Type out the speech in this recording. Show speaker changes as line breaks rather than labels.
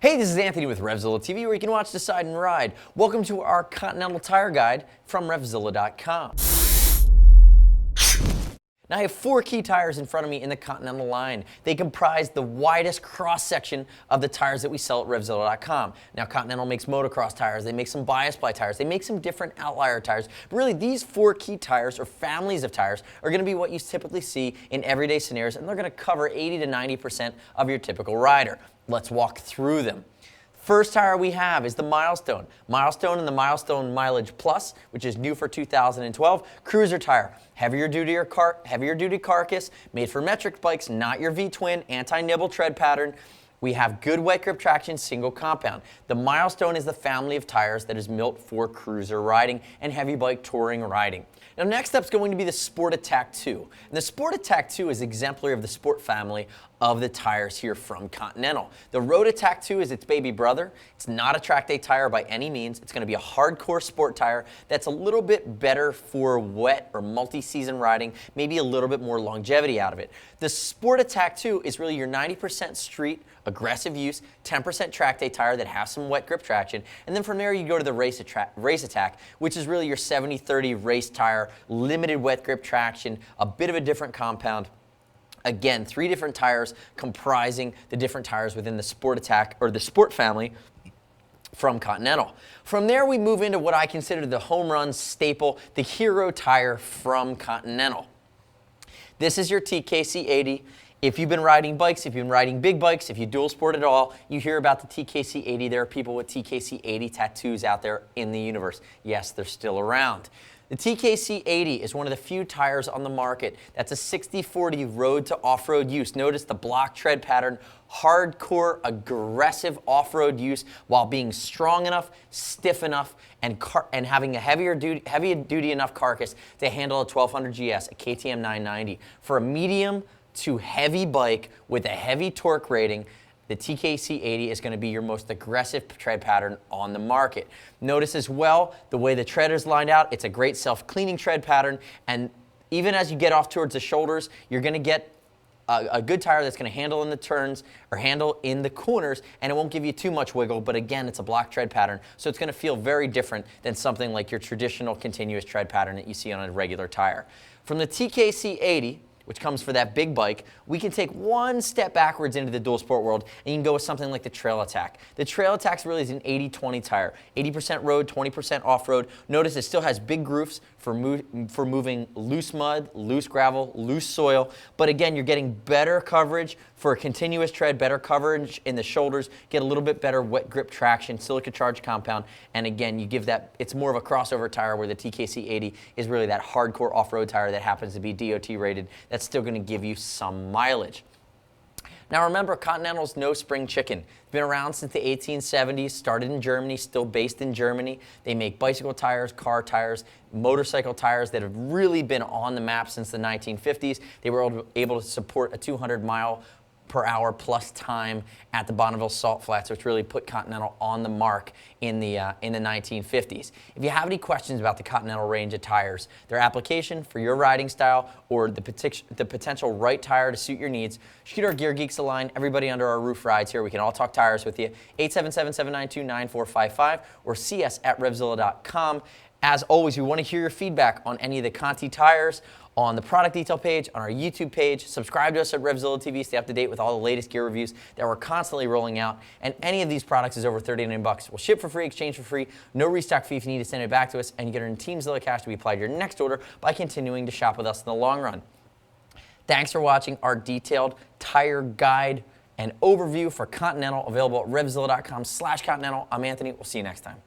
Hey, this is Anthony with RevZilla TV, where you can watch, decide, and ride. Welcome to our Continental Tire Guide from RevZilla.com. Now I have 4 key tires in front of me in the Continental line. They comprise the widest cross-section of the tires that we sell at RevZilla.com. Now Continental makes motocross tires, they make some bias ply tires, they make some different outlier tires. But really these 4 key tires or families of tires are going to be what you typically see in everyday scenarios, and they're going to cover 80 to 90% of your typical rider. Let's walk through them. First tire we have is the Milestone. Milestone and the Milestone Mileage Plus, which is new for 2012. Cruiser tire, heavier duty carcass, made for metric bikes, not your V-twin, anti-nibble tread pattern. We have good wet grip traction, single compound. The Milestone is the family of tires that is built for cruiser riding and heavy bike touring riding. Now next up is going to be the Sport Attack 2. And the Sport Attack 2 is exemplary of the Sport family of the tires here from Continental. The Road Attack 2 is its baby brother. It's not a track day tire by any means. It's going to be a hardcore sport tire that's a little bit better for wet or multi-season riding, maybe a little bit more longevity out of it. The Sport Attack 2 is really your 90% street, aggressive use, 10% track day tire that has some wet grip traction, and then from there you go to the Race Attack, which is really your 70-30 race tire, limited wet grip traction, a bit of a different compound. Again, 3 different tires comprising the different tires within the Sport Attack or the Sport family from Continental. From there we move into what I consider the home run staple, the hero tire from Continental. This is your TKC80. If you've been riding bikes, if you've been riding big bikes, if you dual sport at all, you hear about the TKC80. There are people with TKC80 tattoos out there in the universe. Yes, they're still around. The TKC80 is one of the few tires on the market that's a 60-40 road to off-road use. Notice the block tread pattern, hardcore, aggressive off-road use while being strong enough, stiff enough, and having a heavy duty enough carcass to handle a 1200 GS, a KTM 990. For a medium to heavy bike with a heavy torque rating, the TKC80 is going to be your most aggressive tread pattern on the market. Notice as well the way the tread is lined out. It's a great self-cleaning tread pattern, and even as you get off towards the shoulders, you're going to get a good tire that's going to handle in the turns or handle in the corners, and it won't give you too much wiggle, but again, it's a block tread pattern, so it's going to feel very different than something like your traditional continuous tread pattern that you see on a regular tire. From the TKC80, which comes for that big bike, we can take one step backwards into the dual sport world, and you can go with something like the Trail Attack. The Trail Attack really is an 80-20 tire, 80% road, 20% off-road. Notice it still has big grooves for moving loose mud, loose gravel, loose soil, but again, you're getting better coverage for a continuous tread, better coverage in the shoulders, get a little bit better wet grip traction, silica charged compound, and again, you give that, it's more of a crossover tire where the TKC80 is really that hardcore off-road tire that happens to be DOT rated. That's still going to give you some mileage. Now remember, Continental's no spring chicken. Been around since the 1870s, started in Germany, still based in Germany. They make bicycle tires, car tires, motorcycle tires that have really been on the map since the 1950s. They were able to support a 200-mile-per-hour plus time at the Bonneville Salt Flats, which really put Continental on the mark in the 1950s. If you have any questions about the Continental range of tires, their application for your riding style, or the potential right tire to suit your needs, shoot our Gear Geeks line. Everybody under our roof rides here. We can all talk tires with you. 877-792-9455 or see us at RevZilla.com. As always, we want to hear your feedback on any of the Conti tires, on the product detail page, on our YouTube page. Subscribe to us at RevZilla TV. Stay up to date with all the latest gear reviews that we're constantly rolling out. And any of these products is over $39. We'll ship for free, exchange for free, no restock fee if you need to send it back to us, and you get earned TeamZilla cash to be applied to your next order by continuing to shop with us in the long run. Thanks for watching our detailed tire guide and overview for Continental, available at RevZilla.com/Continental. I'm Anthony. We'll see you next time.